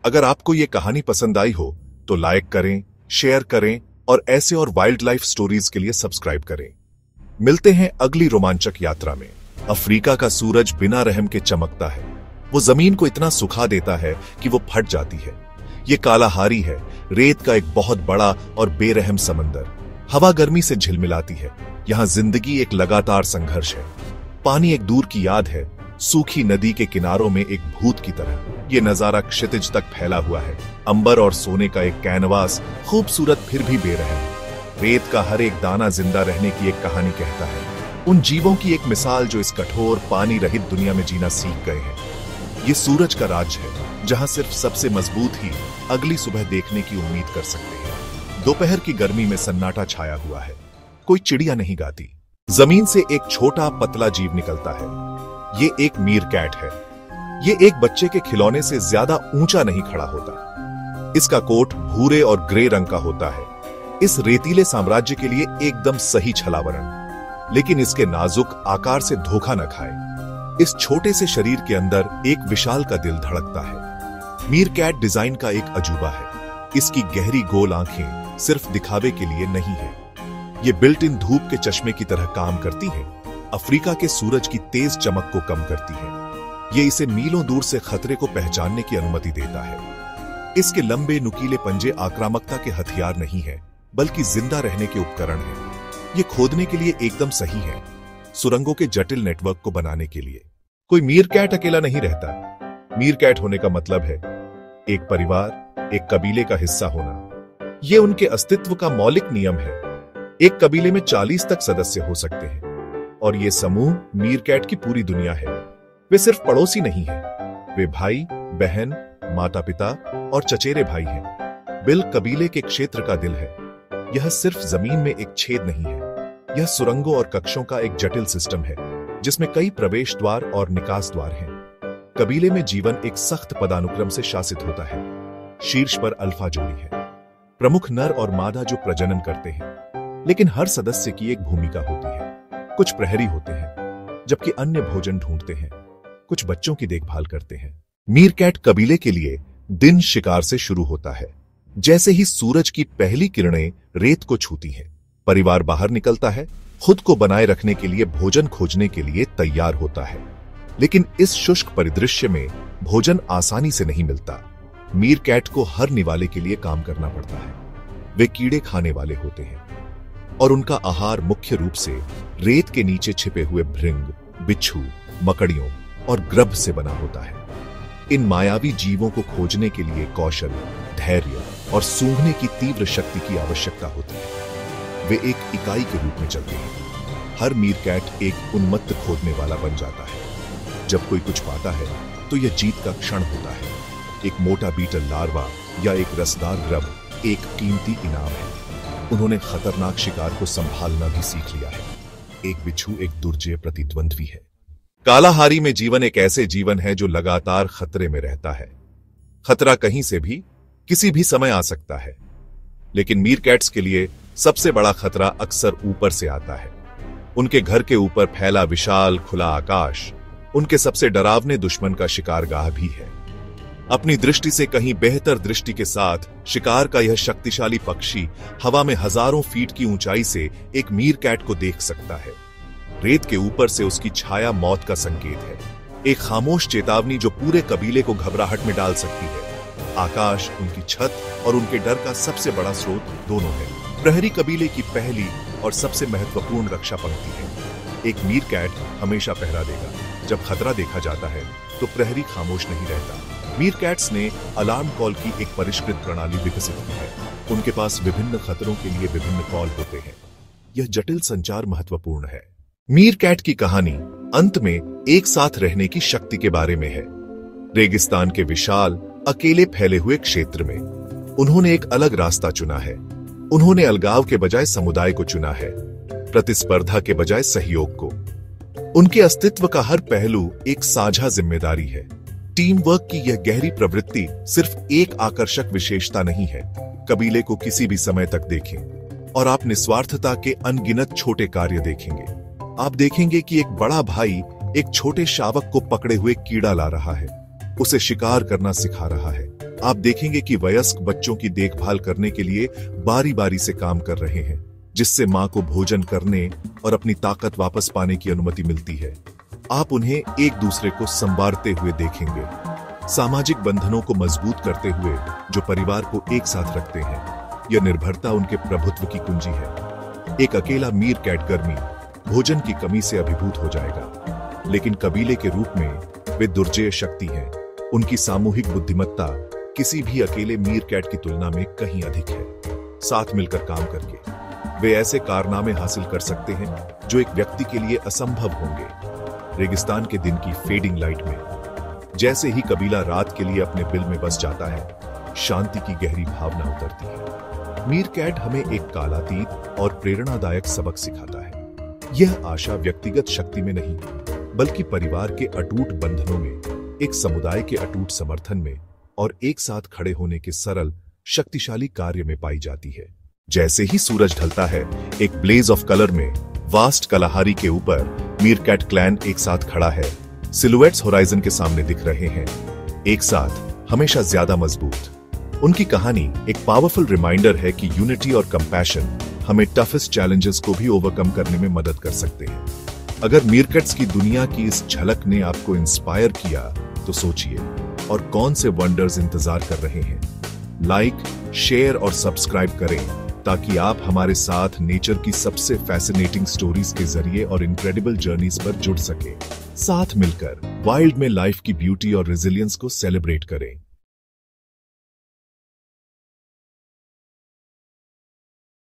अगर आपको ये कहानी पसंद आई हो तो लाइक करें, शेयर करें और ऐसे और वाइल्ड लाइफ स्टोरीज के लिए सब्सक्राइब करें। मिलते हैं अगली रोमांचक यात्रा में। अफ्रीका का सूरज बिना रहम के चमकता है। वो जमीन को इतना सुखा देता है कि वो फट जाती है। ये कालाहारी है, रेत का एक बहुत बड़ा और बेरहम समंदर। हवा गर्मी से झिलमिलाती है। यहाँ जिंदगी एक लगातार संघर्ष है। पानी एक दूर की याद है, सूखी नदी के किनारों में एक भूत की तरह। ये नजारा क्षितिज तक फैला हुआ है। अंबर और सोने का एक कैनवास, खूबसूरत फिर भी बेरहम। रेत का हर एक दाना जिंदा रहने की एक कहानी कहता है। उन जीवों की एक मिसाल जो इस कठोर पानी रहित दुनिया में जीना सीख गए हैं। ये सूरज का राज है, जहां सिर्फ सबसे मजबूत ही अगली सुबह देखने की उम्मीद कर सकते हैं। दोपहर की गर्मी में सन्नाटा छाया हुआ है। कोई चिड़िया नहीं गाती। जमीन से एक छोटा पतला जीव निकलता है। ये एक मीरकैट है। ये एक बच्चे के खिलौने से ज्यादा ऊंचा नहीं खड़ा होता। इसका कोट भूरे और ग्रे रंग का होता है। इस रेतीले साम्राज्य के लिए एकदम सही छलावरण, लेकिन इसके नाजुक आकार से धोखा न खाए। इस छोटे से शरीर के अंदर एक विशाल का दिल धड़कता है। मीरकैट डिजाइन का एक अजूबा है। इसकी गहरी गोल आंखें सिर्फ दिखावे के लिए नहीं है। ये बिल्ट इन धूप के चश्मे की तरह काम करती है। अफ्रीका के सूरज की तेज चमक को कम करती है। ये इसे मीलों दूर से खतरे को पहचानने की अनुमति देता है। इसके लंबे नुकीले पंजे आक्रामकता के हथियार नहीं है, बल्कि जिंदा रहने के उपकरण हैं। ये खोदने के लिए एकदम सही है, सुरंगों के जटिल नेटवर्क को बनाने के लिए। कोई मीरकैट अकेला नहीं रहता। मीरकैट होने का मतलब है एक परिवार, एक कबीले का हिस्सा होना। ये उनके अस्तित्व का मौलिक नियम है। एक कबीले में 40 तक सदस्य हो सकते हैं, और ये समूह मीरकैट की पूरी दुनिया है। वे सिर्फ पड़ोसी नहीं हैं, वे भाई, बहन, माता पिता और चचेरे भाई हैं। बिल कबीले के क्षेत्र का दिल है। यह सिर्फ जमीन में एक छेद नहीं है, यह सुरंगों और कक्षों का एक जटिल सिस्टम है, जिसमें कई प्रवेश द्वार और निकास द्वार हैं। कबीले में जीवन एक सख्त पदानुक्रम से शासित होता है। शीर्ष पर अल्फा जोड़ी है, प्रमुख नर और मादा जो प्रजनन करते हैं, लेकिन हर सदस्य की एक भूमिका होती है। कुछ प्रहरी होते हैं, जबकि अन्य भोजन ढूंढते हैं। कुछ बच्चों की देखभाल करते हैं। मीरकैट कबीले के लिए दिन शिकार से शुरू होता है। जैसे ही सूरज की पहली किरणें रेत को छूती हैं, परिवार बाहर निकलता है, खुद को बनाए रखने के लिए भोजन खोजने के लिए तैयार होता है। लेकिन इस शुष्क परिदृश्य में भोजन आसानी से नहीं मिलता। मीरकैट को हर निवाले के लिए काम करना पड़ता है। वे कीड़े खाने वाले होते हैं, और उनका आहार मुख्य रूप से रेत के नीचे छिपे हुए भृंग, बिच्छू, मकड़ियों और ग्रब से बना होता है। इन मायावी जीवों को खोजने के लिए कौशल, धैर्य और सूंघने की तीव्र शक्ति की आवश्यकता होती है। वे एक इकाई के रूप में चलते हैं। हर मीरकैट एक उन्मत्त खोदने वाला बन जाता है। जब कोई कुछ पाता है तो यह जीत का क्षण होता है। एक मोटा बीटल लार्वा या एक रसदार ग्रब एक कीमती इनाम है। उन्होंने खतरनाक शिकार को संभालना भी सीख लिया है। एक बिच्छू एक दुर्जय प्रतिद्वंद्वी है। कालाहारी में जीवन एक ऐसे जीवन है जो लगातार खतरे में रहता है। खतरा कहीं से भी, किसी भी समय आ सकता है। लेकिन मीरकैट्स के लिए सबसे बड़ा खतरा अक्सर ऊपर से आता है। उनके घर के ऊपर फैला विशाल खुला आकाश उनके सबसे डरावने दुश्मन का शिकारगाह भी है। अपनी दृष्टि से कहीं बेहतर दृष्टि के साथ शिकार का यह शक्तिशाली पक्षी हवा में हजारों फीट की ऊंचाई से एक मीरकैट को देख सकता है। रेत के ऊपर से उसकी छाया मौत का संकेत है, एक खामोश चेतावनी जो पूरे कबीले को घबराहट में डाल सकती है। आकाश उनकी छत और उनके डर का सबसे बड़ा स्रोत दोनों है। प्रहरी कबीले की पहली और सबसे महत्वपूर्ण रक्षा पंक्ति है। एक मीरकैट हमेशा पहरा देगा। जब खतरा देखा जाता है तो प्रहरी खामोश नहीं रहता। मीरकैट्स ने अलार्म कॉल की एक परिष्कृत प्रणाली विकसित की है। उनके पास विभिन्न खतरों के लिए विभिन्न कॉल होते हैं। यह जटिल संचार महत्वपूर्ण है। मीरकैट की कहानी अंत में एक साथ रहने की शक्ति के बारे में है। रेगिस्तान के विशाल अकेले फैले हुए क्षेत्र में उन्होंने एक अलग रास्ता चुना है। उन्होंने अलगाव के बजाय समुदाय को चुना है, प्रतिस्पर्धा के बजाय सहयोग को। उनके अस्तित्व का हर पहलू एक साझा जिम्मेदारी है। टीम वर्क की यह गहरी प्रवृत्ति सिर्फ एक आकर्षक विशेषता नहीं है। कबीले को किसी भी समय तक देखें और आप निस्वार्थता के अनगिनत छोटे कार्य देखेंगे। आप देखेंगे कि एक बड़ा भाई एक छोटे शावक को पकड़े हुए कीड़ा ला रहा है, उसे शिकार करना सिखा रहा है, आप देखेंगे कि वयस्क बच्चों की देखभाल करने के लिए बारी बारी से काम कर रहे हैं, जिससे मां को भोजन करने और अपनी ताकत वापस पाने की अनुमति मिलती है। आप उन्हें एक दूसरे को संवारते हुए देखेंगे, सामाजिक बंधनों को मजबूत करते हुए जो परिवार को एक साथ रखते हैं। यह निर्भरता उनके प्रभुत्व की कुंजी है। एक अकेला मीर कैट गर्मी, भोजन की कमी से अभिभूत हो जाएगा, लेकिन कबीले के रूप में वे दुर्जेय शक्ति हैं। उनकी सामूहिक बुद्धिमत्ता किसी भी अकेले मीर कैट की तुलना में कहीं अधिक है। साथ मिलकर काम करके वे ऐसे कारनामे हासिल कर सकते हैं जो एक व्यक्ति के लिए असंभव होंगे। रेगिस्तान के दिन की फेडिंग लाइट में जैसे ही कबीला रात के लिए अपने बिल में बस जाता है, शांति की गहरी भावना उतरती है। मीर कैट हमें एक कालातीत और प्रेरणादायक सबक सिखाता है। यह आशा व्यक्तिगत शक्ति में नहीं, बल्कि परिवार के अटूट बंधनों में, एक समुदाय के अटूट समर्थन में और एक साथ खड़े होने के सरल, शक्तिशाली कार्य में पाई जाती है। जैसे ही सूरज ढलता है, एक ब्लेज ऑफ कलर में वास्ट कलाहारी के ऊपर मीर कैट क्लैन एक साथ खड़ा है। सिलुएट्स होराइजन के सामने दिख रहे हैं, एक साथ, हमेशा ज्यादा मजबूत। उनकी कहानी एक पावरफुल रिमाइंडर है कि यूनिटी और कंपैशन हमें टफेस्ट चैलेंजेस को भी ओवरकम करने में मदद कर सकते हैं। अगर मीरकैट्स की दुनिया की इस झलक ने आपको इंस्पायर किया, तो सोचिए, और कौन से वंडर्स इंतजार कर रहे हैं। लाइक, शेयर और सब्सक्राइब करें ताकि आप हमारे साथ नेचर की सबसे फैसिनेटिंग स्टोरीज के जरिए और इनक्रेडिबल जर्नीज पर जुड़ सके। साथ मिलकर वाइल्ड में लाइफ की ब्यूटी और रेजिलियंस को सेलिब्रेट करें।